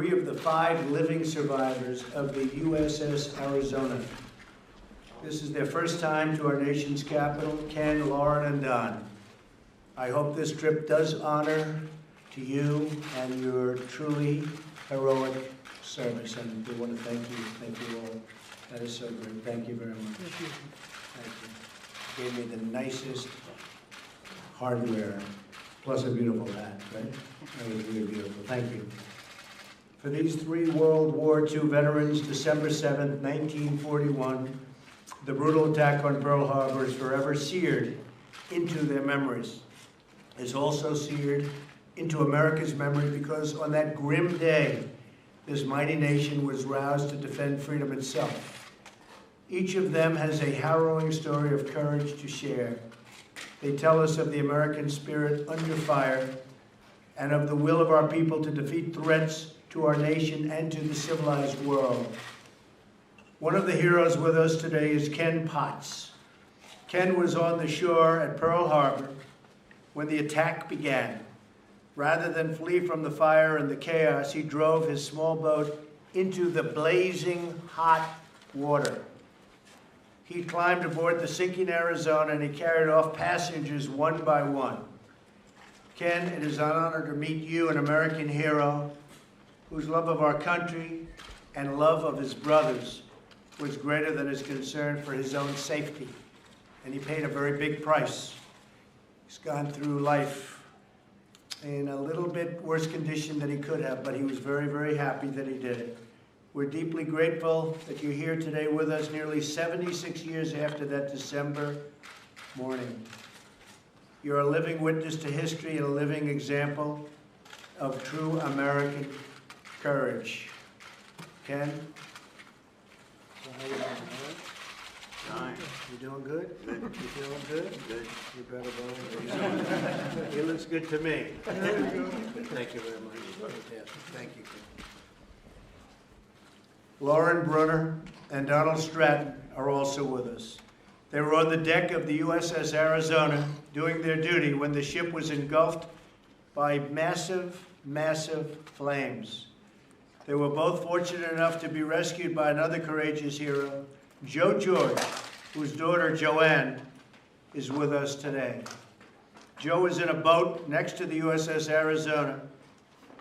Three of the 5 living survivors of the USS Arizona. This is their first time to our nation's capital, Ken, Lauren, and Don. I hope this trip does honor to you and your truly heroic service, and we want to thank you all. That is so great. Thank you very much. Thank you. Thank you. Gave me the nicest hardware, plus a beautiful hat, right? That was really beautiful. Thank you. For these 3 World War II veterans, December 7th, 1941, the brutal attack on Pearl Harbor is forever seared into their memories. Is also seared into America's memory because on that grim day, this mighty nation was roused to defend freedom itself. Each of them has a harrowing story of courage to share. They tell us of the American spirit under fire and of the will of our people to defeat threats to our nation and to the civilized world. One of the heroes with us today is Ken Potts. Ken was on the shore at Pearl Harbor when the attack began. Rather than flee from the fire and the chaos, he drove his small boat into the blazing hot water. He climbed aboard the sinking Arizona and he carried off passengers one by one. Ken, it is an honor to meet you, an American hero whose love of our country and love of his brothers was greater than his concern for his own safety. And he paid a very big price. He's gone through life in a little bit worse condition than he could have, but he was very, very happy that he did it. We're deeply grateful that you're here today with us nearly 76 years after that December morning. You're a living witness to history and a living example of true American courage. Ken? Fine. You doing good? Good. You feeling good? Good. You better believe it. He looks good to me. Thank you very much. Fantastic. Thank you. Lauren Brunner and Donald Stratton are also with us. They were on the deck of the USS Arizona doing their duty when the ship was engulfed by massive, massive flames. They were both fortunate enough to be rescued by another courageous hero, Joe George, whose daughter Joanne is with us today. Joe was in a boat next to the USS Arizona,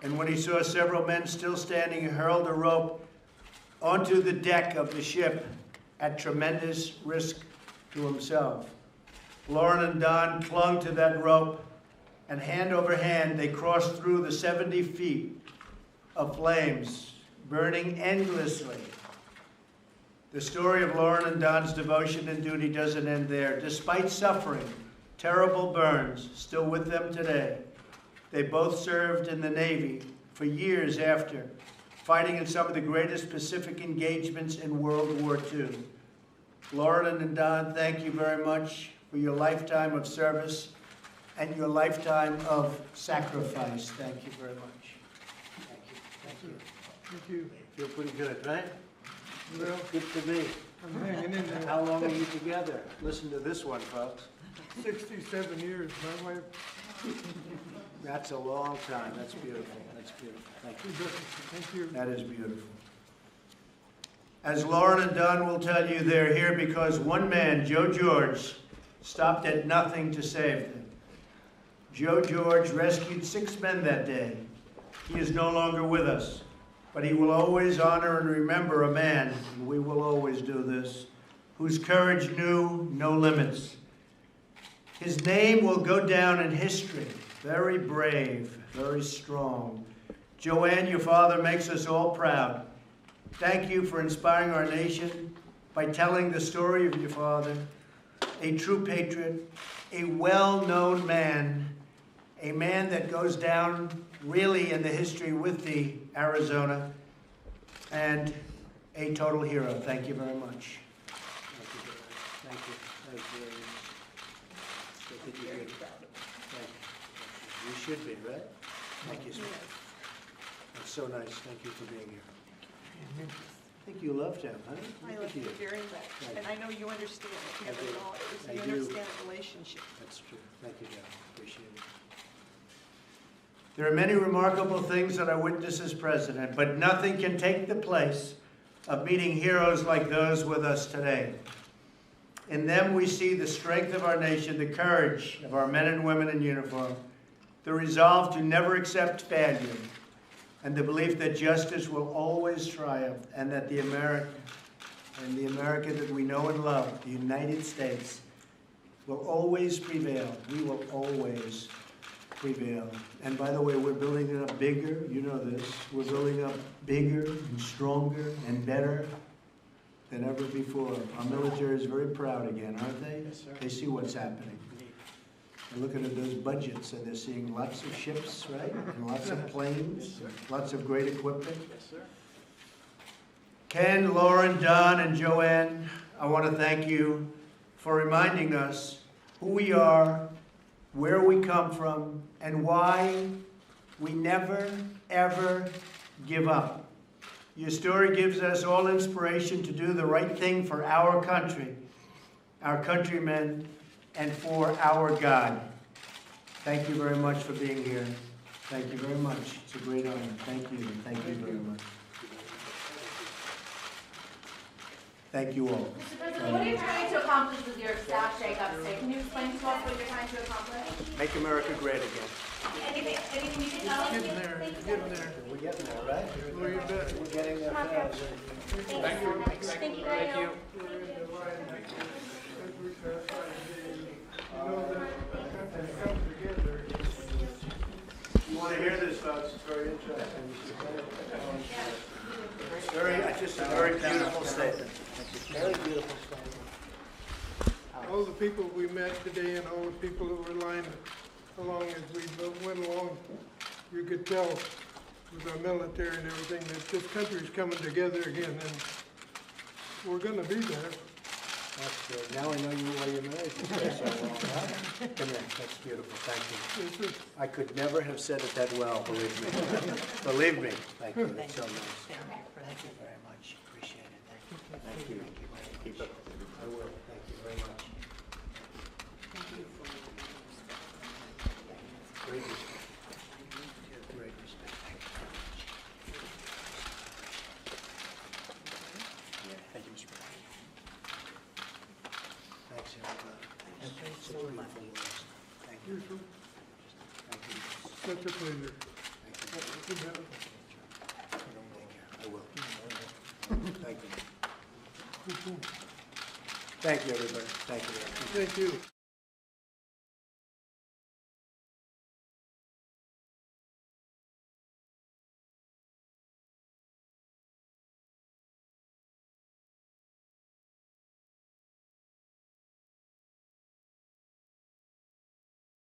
and when he saw several men still standing, he hurled a rope onto the deck of the ship at tremendous risk to himself. Lauren and Don clung to that rope, and hand over hand, they crossed through the 70 feet of flames, burning endlessly. The story of Lauren and Don's devotion and duty doesn't end there. Despite suffering terrible burns still with them today, they both served in the Navy for years after, fighting in some of the greatest Pacific engagements in World War II. Lauren and Don, thank you very much for your lifetime of service and your lifetime of sacrifice. Thank you very much. Thank you. Thank you. Thank you. Feel pretty good, right? Well, Good to me. I'm hanging in there. How long are you together? Listen to this one, folks. 67 years, my wife. That's a long time. That's beautiful. That's beautiful. Thank you. Thank you. That is beautiful. As Lauren and Don will tell you, they're here because one man, Joe George, stopped at nothing to save them. Joe George rescued 6 men that day. He is no longer with us, but he will always honor and remember a man, and we will always do this, whose courage knew no limits. His name will go down in history. Very brave, very strong. Joanne, your father makes us all proud. Thank you for inspiring our nation by telling the story of your father, a true patriot, a well-known man, a man that goes down really in the history with the Arizona, and a total hero. Thank you very much. Thank you. Thank you. Thank you. Thank you. You should be, right? Thank you, sir. That's so nice. Thank you for being here. I think you loved him, huh? I love you very much, Thank and I know you understand it. I do. You know, I you do. understand the relationship. That's true. Thank you, Dad. Appreciate it. There are many remarkable things that I witnessed as president, but nothing can take the place of meeting heroes like those with us today. In them we see the strength of our nation, the courage of our men and women in uniform, the resolve to never accept failure, and the belief that justice will always triumph, and that the America that we know and love, the United States, will always prevail. We will always prevail. And by the way, we're building it up bigger. You know this. We're building up bigger and stronger and better than ever before. Our military is very proud again, aren't they? Yes, sir. They see what's happening. They're looking at those budgets and they're seeing lots of ships, right? And lots of planes, lots of great equipment. Yes, sir. Ken, Lauren, Don, and Joanne, I want to thank you for reminding us who we are, where we come from, and why we never, ever give up. Your story gives us all inspiration to do the right thing for our country, our countrymen, and for our God. Thank you very much for being here. Thank you very much. It's a great honor. Thank you. Thank you very much. Thank you all. Mr. President, what are you trying to accomplish with your staff shake-up today? Can you explain to us what you're trying to accomplish? Make America great again. Anything you can tell us? Getting there, getting there. We're getting there, right? Well, you bet. We're getting there fast. Thank you. Thank you. Thank you. You want to hear this, folks? It's very interesting. It's just a very beautiful statement. Very beautiful statement. All the people we met today and all the people that were lined along as we went along, you could tell with our military and everything that this country's coming together again, and we're gonna be there. That's good. Now I know you why you're married to stay so long, right? Come here. That's beautiful. Thank you. This is, I could never have said it that well, believe me. Believe me. Thank you. That's so nice. Thank you very much. Appreciate it. Thank you. Thank you. Keep it. I will. Thank you very much. Great respect. Great respect. Thank you very much. Thank you, Mr. President. Thanks, everybody. It's a beautiful list. Thank you. Thank you. such a pleasure. Thank you. I will. Thank you. Thank you, everybody. Thank you. Thank you.